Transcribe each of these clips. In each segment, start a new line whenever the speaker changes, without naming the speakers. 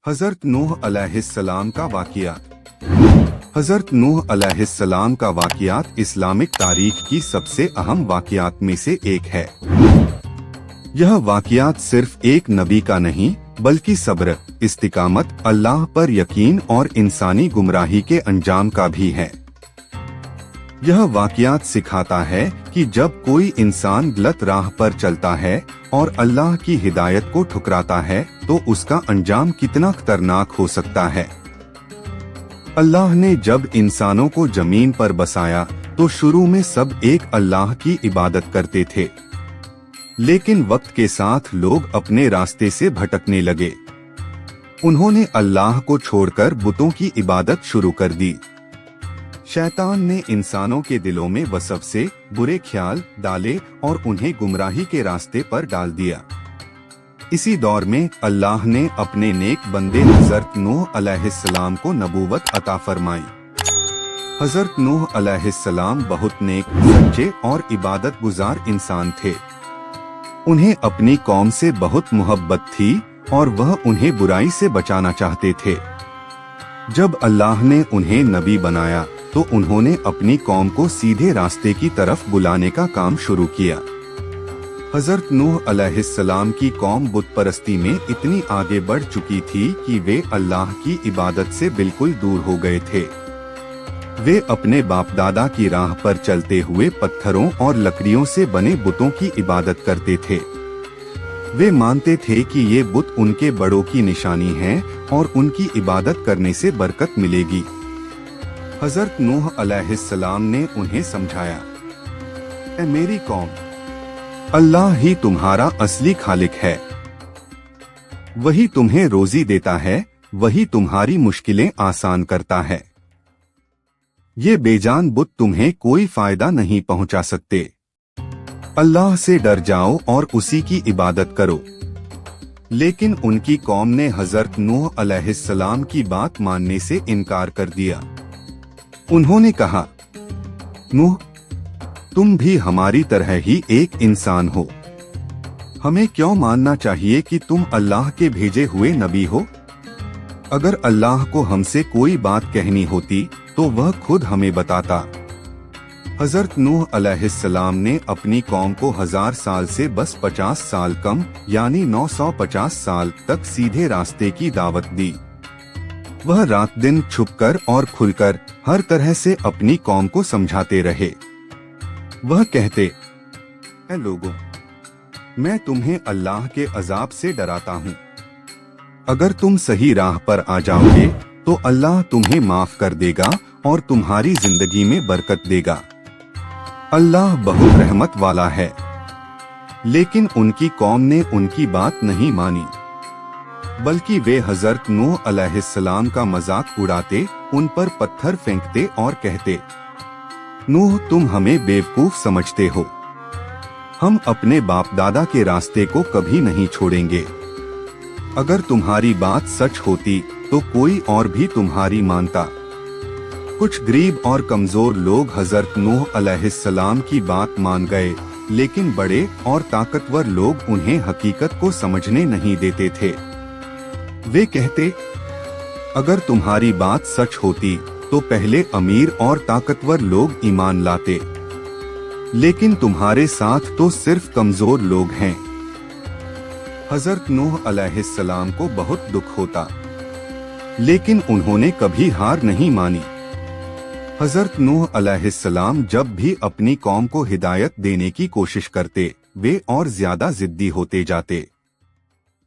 हज़रत नूह अलैहिस्सलाम का वाक़ियात। हज़रत नूह अलैहिस्सलाम का वाक़ियात इस्लामिक तारीख की सबसे अहम वाक़ियात में से एक है। यह वाक़ियात सिर्फ एक नबी का नहीं बल्कि सब्र, इस्तिकामत, अल्लाह पर यकीन और इंसानी गुमराही के अंजाम का भी है। यह वाक़ियात सिखाता है कि जब कोई इंसान गलत राह पर चलता है और अल्लाह की हिदायत को ठुकराता है तो उसका अंजाम कितना खतरनाक हो सकता है। अल्लाह ने जब इंसानों को जमीन पर बसाया तो शुरू में सब एक अल्लाह की इबादत करते थे, लेकिन वक्त के साथ लोग अपने रास्ते से भटकने लगे। उन्होंने अल्लाह को छोड़कर बुतों की इबादत शुरू कर दी। शैतान ने इंसानों के दिलों में वसवसे, बुरे ख्याल डाले और उन्हें गुमराही के रास्ते पर डाल दिया। इसी दौर में अल्लाह ने अपने नेक बंदे हज़रत नूह अलैहिस्सलाम को नबूवत अता फरमाई। हज़रत नूह अलैहिस्सलाम बहुत नेक, सच्चे और इबादत गुजार इंसान थे। उन्हें अपनी कौम से बहुत मोहब्बत थी और वह उन्हें बुराई से बचाना चाहते थे। जब अल्लाह ने उन्हें नबी बनाया तो उन्होंने अपनी कौम को सीधे रास्ते की तरफ बुलाने का काम शुरू किया। हज़रत नूह अलैहिस्सलाम की कौम बुत परस्ती में इतनी आगे बढ़ चुकी थी कि वे अल्लाह की इबादत से बिल्कुल दूर हो गए थे। वे अपने बाप दादा की राह पर चलते हुए पत्थरों और लकड़ियों से बने बुतों की इबादत करते थे। वे मानते थे कि ये बुत उनके बड़ों की निशानी है और उनकी इबादत करने से बरकत मिलेगी। हज़रत नूह अलैहिस्सलाम ने उन्हें समझाया, ऐ मेरी कौम, अल्लाह ही तुम्हारा असली खालिक है। वही तुम्हें रोजी देता है, वही तुम्हारी मुश्किलें आसान करता है। ये बेजान बुत तुम्हें कोई फायदा नहीं पहुंचा सकते। अल्लाह से डर जाओ और उसी की इबादत करो। लेकिन उनकी कौम ने हज़रत नूह अलैहिस्सलाम की बात मानने से इनकार कर दिया। उन्होंने कहा, नूह, तुम भी हमारी तरह ही एक इंसान हो। हमें क्यों मानना चाहिए कि तुम अल्लाह के भेजे हुए नबी हो? अगर अल्लाह को हमसे कोई बात कहनी होती तो वह खुद हमें बताता। हज़रत नूह अलैहिस्सलाम ने अपनी कौम को 1000 साल से बस 50 साल कम यानी 950 साल तक सीधे रास्ते की दावत दी। वह रात दिन छुपकर और खुलकर हर तरह से अपनी कौम को समझाते रहे। वह कहते, ऐ लोगों, मैं तुम्हें अल्लाह के अजाब से डराता हूँ। अगर तुम सही राह पर आ जाओगे तो अल्लाह तुम्हें माफ कर देगा और तुम्हारी जिंदगी में बरकत देगा। अल्लाह बहुत रहमत वाला है। लेकिन उनकी कौम ने उनकी बात नहीं मानी, बल्कि वे हज़रत नूह अलैहिस्सलाम का मजाक उड़ाते, उन पर पत्थर फेंकते और कहते, नूह, तुम हमें बेवकूफ समझते हो। हम अपने बाप दादा के रास्ते को कभी नहीं छोड़ेंगे। अगर तुम्हारी बात सच होती तो कोई और भी तुम्हारी मानता। कुछ गरीब और कमजोर लोग हज़रत नूह अलैहिस्सलाम की बात मान गए, लेकिन बड़े और ताकतवर लोग उन्हें हकीकत को समझने नहीं देते थे। वे कहते, अगर तुम्हारी बात सच होती तो पहले अमीर और ताकतवर लोग ईमान लाते, लेकिन तुम्हारे साथ तो सिर्फ कमजोर लोग हैं। हज़रत नूह अलैहिस्सलाम को बहुत दुख होता, लेकिन उन्होंने कभी हार नहीं मानी। हज़रत नूह अलैहिस्सलाम जब भी अपनी कौम को हिदायत देने की कोशिश करते, वे और ज्यादा जिद्दी होते जाते।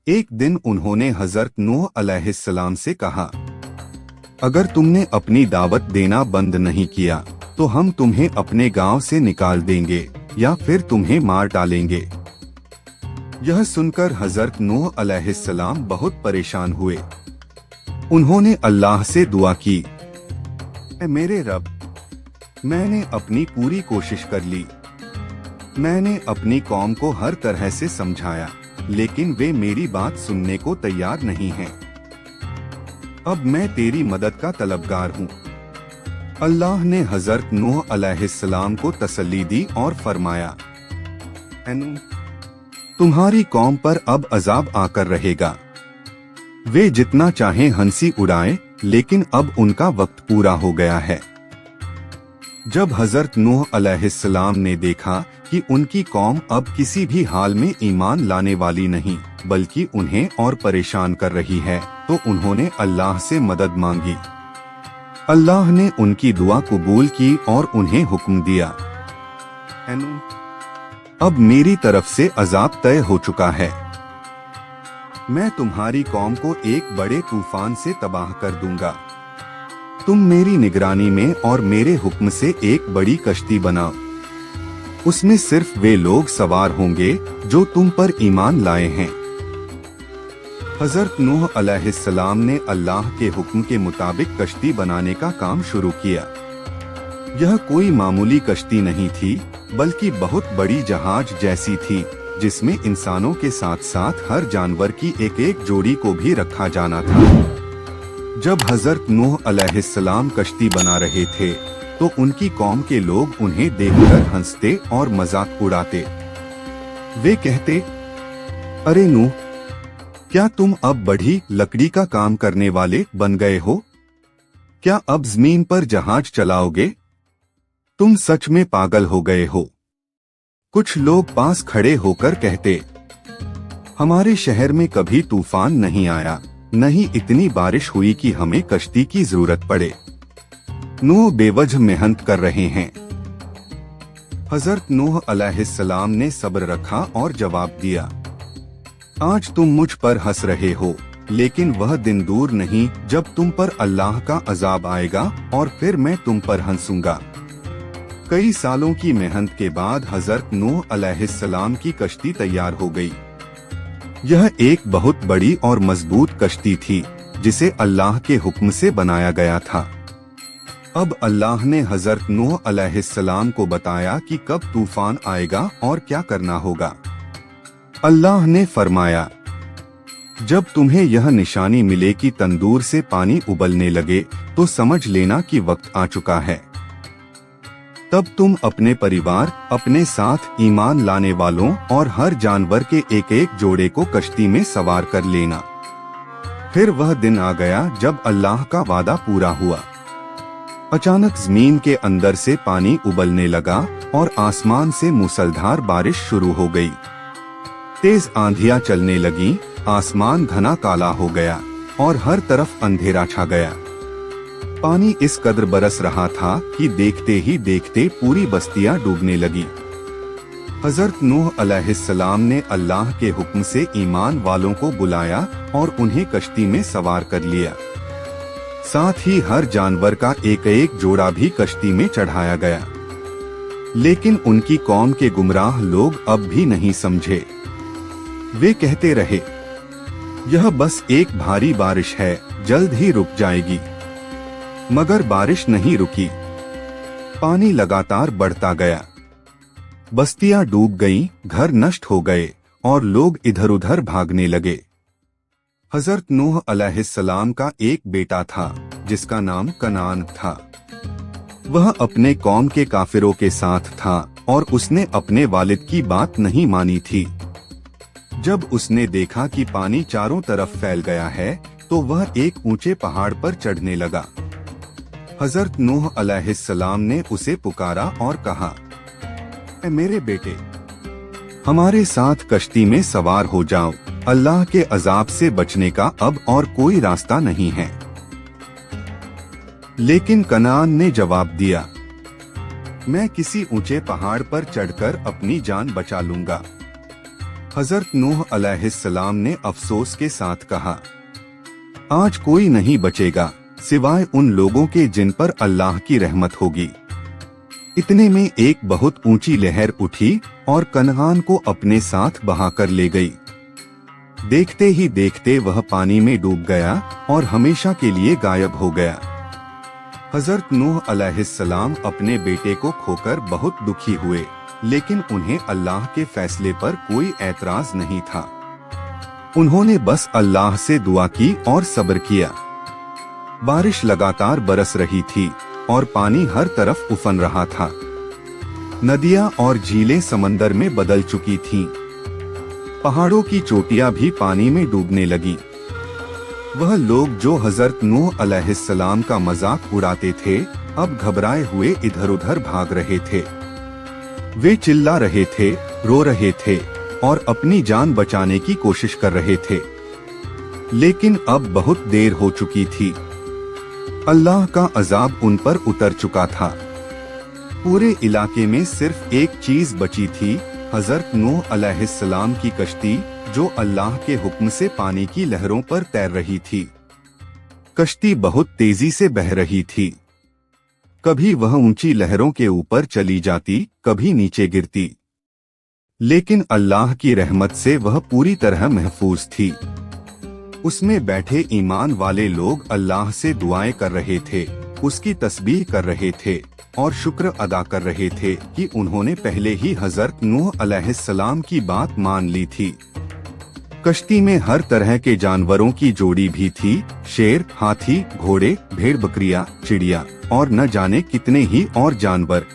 एक दिन उन्होंने हज़रत नूह अलैहिस्सलाम से कहा, अगर तुमने अपनी दावत देना बंद नहीं किया तो हम तुम्हें अपने गांव से निकाल देंगे या फिर तुम्हें मार डालेंगे। यह सुनकर हज़रत नूह अलैहिस्सलाम बहुत परेशान हुए। उन्होंने अल्लाह से दुआ की, ऐ मेरे रब, मैंने अपनी पूरी कोशिश कर ली। मैंने अपनी कौम को हर तरह से समझाया, लेकिन वे मेरी बात सुनने को तैयार नहीं हैं। अब मैं तेरी मदद का तलबगार हूँ। अल्लाह ने हज़रत नूह अलैहिस्सलाम को तसल्ली दी और फरमाया, तुम्हारी कौम पर अब अजाब आकर रहेगा। वे जितना चाहें हंसी उड़ाएं, लेकिन अब उनका वक्त पूरा हो गया है। जब हजरत नूह अलैहिस्सलाम ने देखा कि उनकी कौम अब किसी भी हाल में ईमान लाने वाली नहीं बल्कि उन्हें और परेशान कर रही है, तो उन्होंने अल्लाह से मदद मांगी। अल्लाह ने उनकी दुआ कबूल की और उन्हें हुक्म दिया, अब मेरी तरफ से अजाब तय हो चुका है। मैं तुम्हारी कौम को एक बड़े तूफान से तबाह कर दूंगा। तुम मेरी निगरानी में और मेरे हुक्म से एक बड़ी कश्ती बनाओ। उसमें सिर्फ वे लोग सवार होंगे जो तुम पर ईमान लाए हैं। हजरत नूह अलैहिस्सलाम ने अल्लाह के हुक्म के मुताबिक कश्ती बनाने का काम शुरू किया। यह कोई मामूली कश्ती नहीं थी बल्कि बहुत बड़ी जहाज जैसी थी, जिसमें इंसानों के साथ साथ हर जानवर की एक एक जोड़ी को भी रखा जाना था। जब हजरत नूह अलैहिस्सलाम कश्ती बना रहे थे तो उनकी कौम के लोग उन्हें देखकर हंसते और मजाक उड़ाते। वे कहते, अरे नूह, क्या तुम अब बढ़ी लकड़ी का काम करने वाले बन गए हो? क्या अब जमीन पर जहाज चलाओगे? तुम सच में पागल हो गए हो। कुछ लोग पास खड़े होकर कहते, हमारे शहर में कभी तूफान नहीं आया, न ही इतनी बारिश हुई कि हमें कश्ती की जरूरत पड़े। नूह बेवजह मेहनत कर रहे हैं। हजरत नूह अलैहिस्सलाम ने सब्र रखा और जवाब दिया, आज तुम मुझ पर हंस रहे हो, लेकिन वह दिन दूर नहीं जब तुम पर अल्लाह का अजाब आएगा और फिर मैं तुम पर हंसूंगा। कई सालों की मेहनत के बाद हजरत नूह अलैहिस्सलाम की कश्ती तैयार हो गई। यह एक बहुत बड़ी और मजबूत कश्ती थी जिसे अल्लाह के हुक्म से बनाया गया था। अब अल्लाह ने हजरत नूह अलैहिस्सलाम को बताया कि कब तूफान आएगा और क्या करना होगा। अल्लाह ने फरमाया, जब तुम्हें यह निशानी मिले कि तंदूर से पानी उबलने लगे तो समझ लेना कि वक्त आ चुका है। तब तुम अपने परिवार, अपने साथ ईमान लाने वालों और हर जानवर के एक एक जोड़े को कश्ती में सवार कर लेना। फिर वह दिन आ गया जब अल्लाह का वादा पूरा हुआ। अचानक जमीन के अंदर से पानी उबलने लगा और आसमान से मूसलधार बारिश शुरू हो गई। तेज आंधियां चलने लगी, आसमान घना काला हो गया और हर तरफ अंधेरा छा गया। पानी इस कदर बरस रहा था कि देखते ही देखते पूरी बस्तियां डूबने लगी। हजरत नूह अलैहिस्सलाम ने अल्लाह के हुक्म से ईमान वालों को बुलाया और उन्हें कश्ती में सवार कर लिया। साथ ही हर जानवर का एक एक जोड़ा भी कश्ती में चढ़ाया गया। लेकिन उनकी कौम के गुमराह लोग अब भी नहीं समझे। वे कहते रहे, यह बस एक भारी बारिश है, जल्द ही रुक जाएगी। मगर बारिश नहीं रुकी। पानी लगातार बढ़ता गया। बस्तियां डूब गईं, घर नष्ट हो गए और लोग इधर उधर भागने लगे। हजरत नूह अलैहिस्सलाम का एक बेटा था जिसका नाम कनान था। वह अपने कौम के काफिरों के साथ था और उसने अपने वालिद की बात नहीं मानी थी। जब उसने देखा कि पानी चारों तरफ फैल गया है तो वह एक ऊंचे पहाड़ पर चढ़ने लगा। हजरत नूह अलैहिस्सलाम ने उसे पुकारा और कहा, ऐ मेरे बेटे, हमारे साथ कश्ती में सवार हो जाओ। अल्लाह के अजाब से बचने का अब और कोई रास्ता नहीं है। लेकिन कनान ने जवाब दिया, मैं किसी ऊंचे पहाड़ पर चढ़कर अपनी जान बचा लूंगा। हजरत नूह अलैहिस्सलाम ने अफसोस के साथ कहा, आज कोई नहीं बचेगा सिवाय उन लोगों के जिन पर अल्लाह की रहमत होगी। इतने में एक बहुत ऊंची लहर उठी और कनान को अपने साथ बहाकर ले गई। देखते ही देखते वह पानी में डूब गया और हमेशा के लिए गायब हो गया। हजरत नूह अलैहिस्सलाम अपने बेटे को खोकर बहुत दुखी हुए, लेकिन उन्हें अल्लाह के फैसले पर कोई ऐतराज नहीं था। उन्होंने बस अल्लाह से दुआ की और सब्र किया। बारिश लगातार बरस रही थी और पानी हर तरफ उफन रहा था। नदियां और झीलें समंदर में बदल चुकी थीं। पहाड़ों की चोटियां भी पानी में डूबने लगीं। वह लोग जो हजरत नूह अलैहिस्सलाम का मजाक उड़ाते थे अब घबराए हुए इधर उधर भाग रहे थे। वे चिल्ला रहे थे, रो रहे थे और अपनी जान बचाने की कोशिश कर रहे थे, लेकिन अब बहुत देर हो चुकी थी। अल्लाह का अजाब उन पर उतर चुका था। पूरे इलाके में सिर्फ एक चीज बची थी, हजरत नूह अलैहिस्सलाम की कश्ती, जो अल्लाह के हुक्म से पानी की लहरों पर तैर रही थी। कश्ती बहुत तेजी से बह रही थी। कभी वह ऊंची लहरों के ऊपर चली जाती, कभी नीचे गिरती, लेकिन अल्लाह की रहमत से वह पूरी तरह महफूज थी। उसमें बैठे ईमान वाले लोग अल्लाह से दुआएं कर रहे थे, उसकी तस्बीह कर रहे थे और शुक्र अदा कर रहे थे कि उन्होंने पहले ही हजरत नूह अलैहिस्सलाम की बात मान ली थी। कश्ती में हर तरह के जानवरों की जोड़ी भी थी, शेर, हाथी, घोड़े, भेड़ बकरियां, चिड़िया और न जाने कितने ही और जानवर।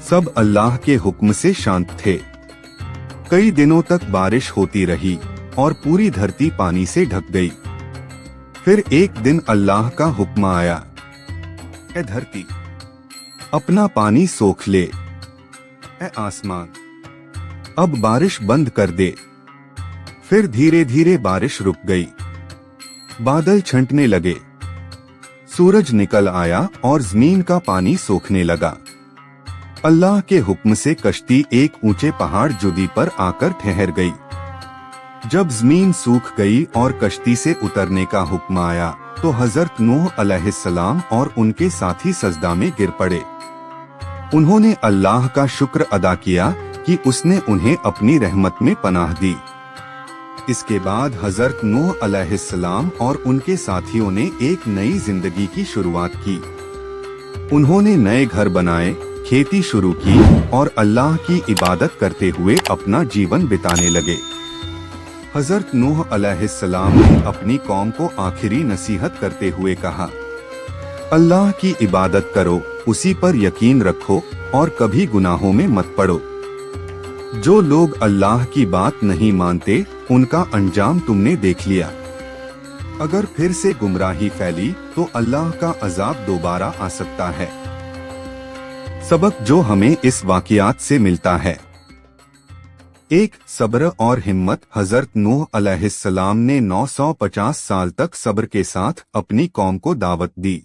सब अल्लाह के हुक्म से शांत थे। कई दिनों तक बारिश होती रही और पूरी धरती पानी से ढक गई। फिर एक दिन अल्लाह का हुक्म आया, ए धरती, अपना पानी सोख ले। ए आसमान, अब बारिश बंद कर दे। फिर धीरे धीरे बारिश रुक गई। बादल छंटने लगे, सूरज निकल आया और जमीन का पानी सोखने लगा। अल्लाह के हुक्म से कश्ती एक ऊंचे पहाड़ जुदी पर आकर ठहर गई। जब जमीन सूख गई और कश्ती से उतरने का हुक्म आया तो हजरत नूह अलैहिस्सलाम और उनके साथी सजदा में गिर पड़े। उन्होंने अल्लाह का शुक्र अदा किया कि उसने उन्हें अपनी रहमत में पनाह दी। इसके बाद हजरत नूह अलैहिस्सलाम और उनके साथियों ने एक नई जिंदगी की शुरुआत की। उन्होंने नए घर बनाए, खेती शुरू की और अल्लाह की इबादत करते हुए अपना जीवन बिताने लगे। हजरत नूह अलैहिस्सलाम ने अपनी कौम को आखिरी नसीहत करते हुए कहा, अल्लाह की इबादत करो, उसी पर यकीन रखो और कभी गुनाहों में मत पड़ो। जो लोग अल्लाह की बात नहीं मानते उनका अंजाम तुमने देख लिया। अगर फिर से गुमराही फैली तो अल्लाह का अजाब दोबारा आ सकता है। सबक जो हमें इस वाक़ियात से मिलता है। 1. सब्र और हिम्मत। हजरत नूह अलैहिस्सलाम ने 950 साल तक सब्र के साथ अपनी कौम को दावत दी।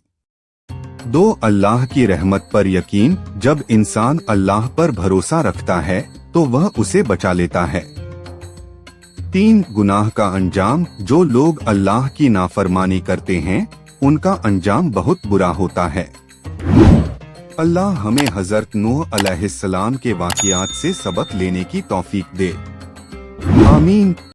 2. अल्लाह की रहमत पर यकीन। जब इंसान अल्लाह पर भरोसा रखता है तो वह उसे बचा लेता है। 3. गुनाह का अंजाम। जो लोग अल्लाह की नाफरमानी करते हैं उनका अंजाम बहुत बुरा होता है। अल्लाह हमें हजरत नूह अलैहिस्सलाम के वाक़ियात से सबक लेने की तौफीक दे। आमीन।